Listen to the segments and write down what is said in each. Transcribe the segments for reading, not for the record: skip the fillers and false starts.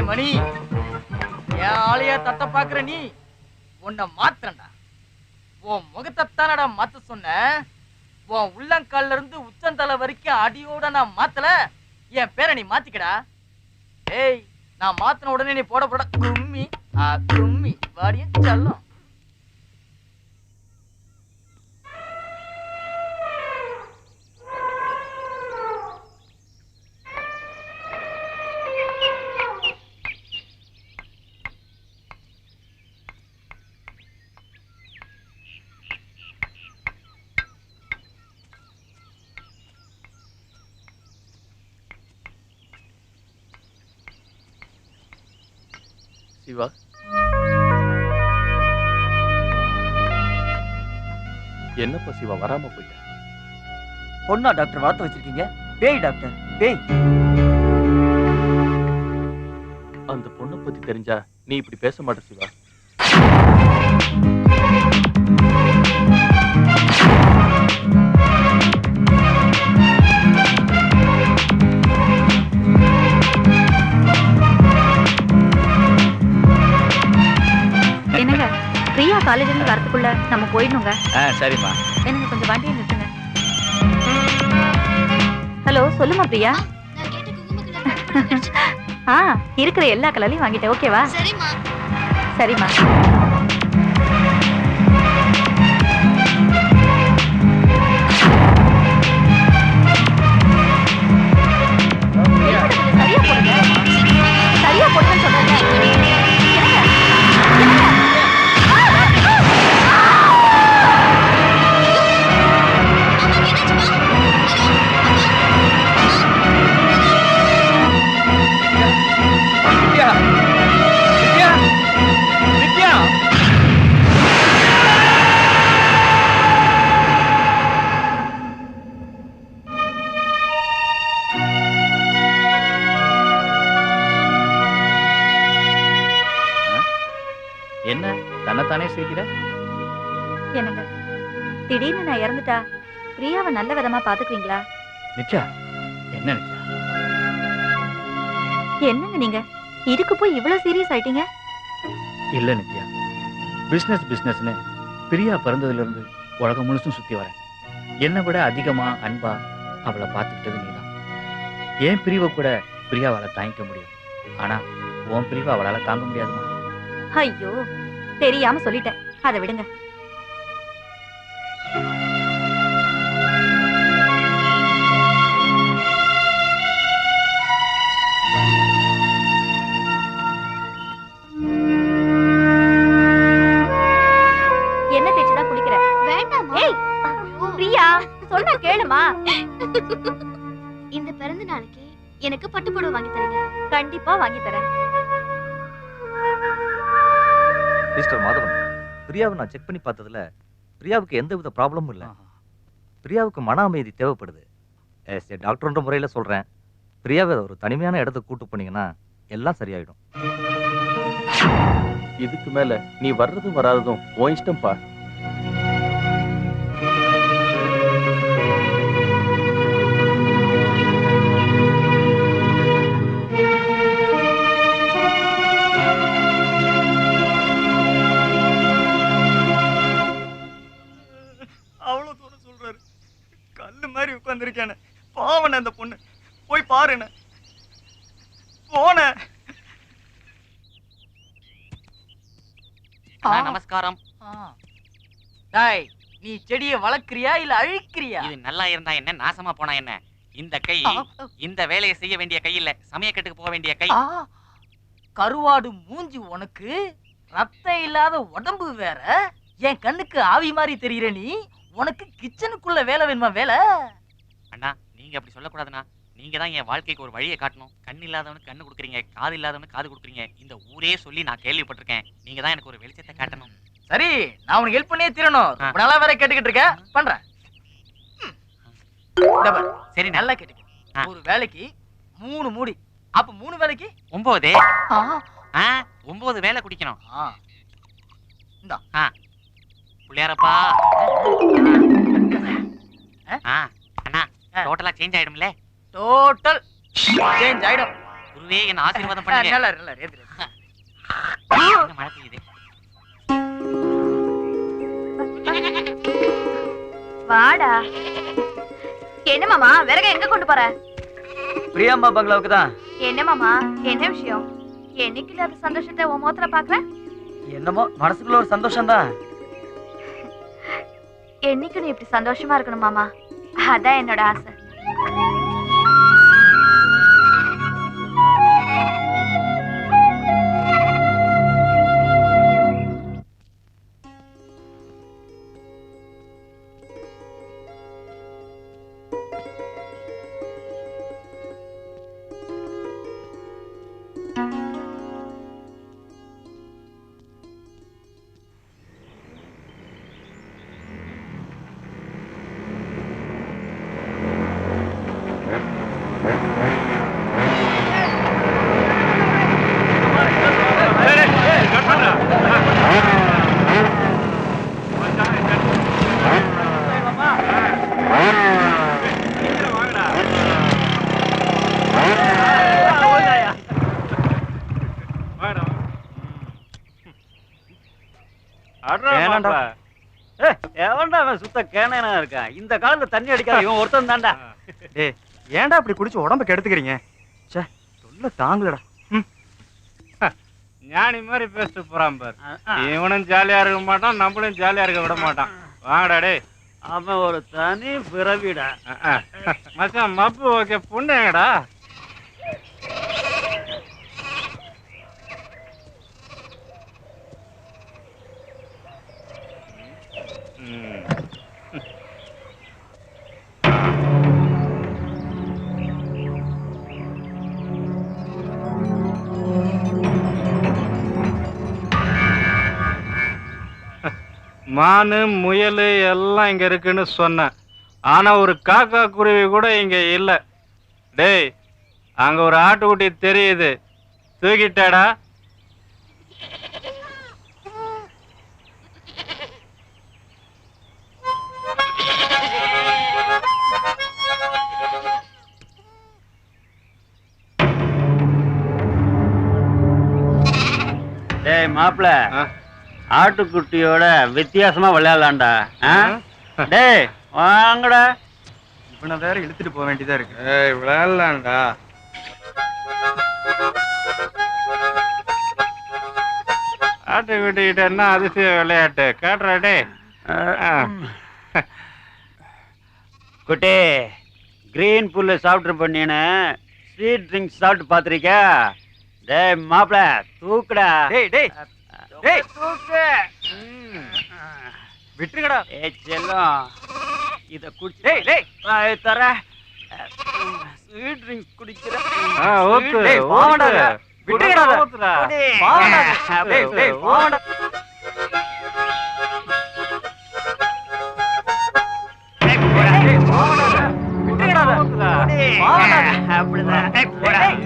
மணி, என் ஆளைய தட்ட பாக்குற நீ உன்னை மாத்திரண்டா. உன் முகத்தைத்தானடா மாத்த சொன்ன. உன் உள்ளங்கால்ல இருந்து உச்சந்தலை வரைக்கும் அடியோட நான் மாத்தல. என் பேரை நீ மாத்திக்கடா. ஏய், நான் மாத்தின உடனே நீ போட போட கும்மி கும்மி வாடியும் செல்லும். சிவா, என்னப்பா சிவா வராம போயிட்ட? பொண்ணா டாக்டர் வார்த்தை வச்சிருக்கீங்க? பேய் டாக்டர், பேய். அந்த பொண்ணை பத்தி தெரிஞ்சா நீ இப்படி பேச மாட்ட சிவா. பிரியா காலேஜ்ல இருந்து வரதுக்குள்ள நம்ம போயிடணுங்க. சரிம்மா. எனக்கு கொஞ்சம் வண்டியை நிறுத்துங்க. ஹலோ, சொல்லுமா பிரியா. இருக்கிற எல்லா கலர்லையும் வாங்கிட்டேன். ஓகேவா? சரிம்மா. சரிம்மா. சரியா போடுங்க சொல்றேன். என்ன தன்னைத்தானே சிரிக்கிற? என்னங்க திடீர்னு நான் இறந்துட்டா பிரியாவை நல்ல விதமா பாத்துக்குவீங்களா? நிச்சா, என்ன நிச்சா? என்னங்க நீங்க இதுக்கு போய் இவ்வளவு சீரியஸ் ஆயிட்டீங்க? இல்ல நித்யா, பிசினஸ்னு பிரியா பிறந்ததுல இருந்து உலகம் முழுசும் சுத்தி வரேன். என்னை விட அதிகமா அன்பா அவளை பார்த்துக்கிட்டது நீதான். ஏன் பிரிவை கூட பிரியாவால தாங்கிக்க முடியும், ஆனா உன் பிரிவை அவளால தாங்க முடியாதுமா. ஐயோ, தெரியாம சொல்லிட்டேன், அதை விடுங்க. என்ன தேய்ச்சுதான் குளிக்கிற? வேண்டாமா? ஏய் பிரியா, சொன்னா கேளுமா. இந்த பிறந்த நாளைக்கு எனக்கு பட்டு புடவை வாங்கி தரீங்க? கண்டிப்பா வாங்கி தரேன். மிஸ்டர் மாதவன், பிரியாவை நான் செக் பண்ணி பார்த்ததுல பிரியாவுக்கு எந்தவித ப்ராப்ளமும் இல்லை. பிரியாவுக்கு மன அமைதி தேவைப்படுது. டாக்டர்ன்ற முறையில் சொல்றேன், பிரியாவை ஒரு தனிமையான இடத்துக்கு கூட்டு போனீங்கன்னா எல்லாம் சரியாயிடும். இதுக்கு மேல நீ வர்றதும் வராததும் உன் இஷ்டம்பா. அவ்வளவு தூரம் சொல்றாரு, கல்லு மாதிரி உட்கார்ந்துருக்கேன். பாவன அந்த பொண்ணு, போய் பாருன. போன. நமஸ்காரம். டேய், நீ செடியை வளர்க்கிறியா இல்ல அழிக்கிறியா? இது நல்லா இருந்தா என்ன, நாசமா போனா என்ன? இந்த கை இந்த வேலையை செய்ய வேண்டிய கை இல்ல, சமயக்கட்டுக்கு போக வேண்டிய கை. கருவாடு மூஞ்சி உனக்கு, ரத்தம் இல்லாத உடம்பு வேற. என் கண்ணுக்கு ஆவி மாதிரி தெரியுற நீ, உனக்கு கிச்சனுக்குள்ள வேலை வேணுமா? வேலை அண்ணா, நீங்க அப்படி சொல்லக்கூடாதுண்ணா. நீங்க தான் என் வாழ்க்கைக்கு ஒரு வழியை காட்டணும். கண் இல்லாதவனுக்கு கண்ணு கொடுக்குறீங்க, காது இல்லாதவனுக்கு காது கொடுக்குறீங்க. இந்த ஊரே சொல்லி நான் கேள்விப்பட்டிருக்கேன். நீங்க தான் எனக்கு ஒரு வெளிச்சத்தை காட்டணும். சரி, நான் உனக்கு ஹெல்ப் பண்ணியே தீரணும். ரொம்ப நாளா வேற கேட்டுக்கிட்டு இருக்கேன், பண்றேன். இந்த பாரு, சரி, நல்லா கேட்டுக்க. ஒரு வேலைக்கு 3 மூடி, அப்ப 3 வேலைக்கு 9. ஆ, 9 வேலை குடிக்கணும். ஆ. புள்ளியாரப்பா. அண்ணா, டோட்டலா சேஞ்ச் ஆயிடும்ல? டோட்டல் சேஞ்ச் ஆயிடும். குருவே என்ன ஆசீர்வாதம் பண்ணுங்க. நல்லா நல்லா ஏத்து. என்ன மழை பெய்யுது? வாடா. என்ன மாமா விறக எங்க கொண்டு போற? பிரியாம்மா பங்களாவுக்கு தான். என்ன மாமா, என்ன விஷயம்? என்னைக்கு இல்லாத சந்தோஷத்தை உன் முகத்துல பாக்குற? என்னமோ மனசுக்குள்ள ஒரு சந்தோஷம் தான். என்னைக்கு நீ இப்படி சந்தோஷமா இருக்கணும் மாமா, அதான் என்னோட ஆசை. சுத்த கேனா இருக்கான். இந்த காலத்துல தண்ணி அடிக்காத இவன் ஒருத்தன் தான்டா. ஏன்டா இப்படி குடிச்சு உடம்ப கெடுத்துக்கிறீங்க? ச்சே, சொல்ல தாங்கலடா. ஞானி மாதிரி பேசிட்டு போறான் பாரு. இவனும் ஜாலியா இருக்க மாட்டான், நம்மளும் ஜாலியா இருக்க விட மாட்டான். வாங்கடா டே. அவன் ஒரு தனி பிறவிடா. மச்சான் மப்பு ஓகே, புண்ணுங்கடா. மானு முயல் எல்லாம் இங்க இருக்குன்னு சொன்னேன். ஆனா ஒரு காக்கா குருவி கூட இங்க இல்ல. டேய், அங்க ஒரு ஆட்டுக்குட்டி தெரியுது, தூக்கிட்டாடா? டேய் மாப்பிள, ஆட்டுக்குட்டியோட வித்தியாசமா விளையாடலாம்டா. டேய் வாங்கடா. இப்ப நான் வேற இழுத்துட்டு போக வேண்டியதா இருக்கு. ஏய், விளையாடலாம்டா. ஆட்டுக்குட்டிக்கிட்ட என்ன அதிசய விளையாட்டு காட்டுறா டே. குட்டி, கிரீன் புல்லு சாப்பிட்டு பண்ணீன்னு ஸ்வீட் ட்ரிங்க்ஸ் சாப்பிட்டு பாத்திருக்கியா? டேய் மாப்பிள, தூக்குடா. டேய் டேய் டேய், தூக்கு. விட்டுங்கடா. ஏய் செல்லம், இத குடி. டேய் டேய், தர ஸ்வீட் ட்ரிங்க்ஸ் குடிக்கிறேன். ஊத்து, டேய், வாங்கடா. விட்டுங்கடா. ஊத்துடா. குடி. வாங்கடா. டேய் டேய், வாங்கடா. டேய், வாங்கடா. விட்டுங்கடா. ஊத்துடா. வாங்கடா. அப்படிதான்.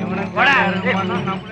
இவனுக்கு போடா. நம்மளும்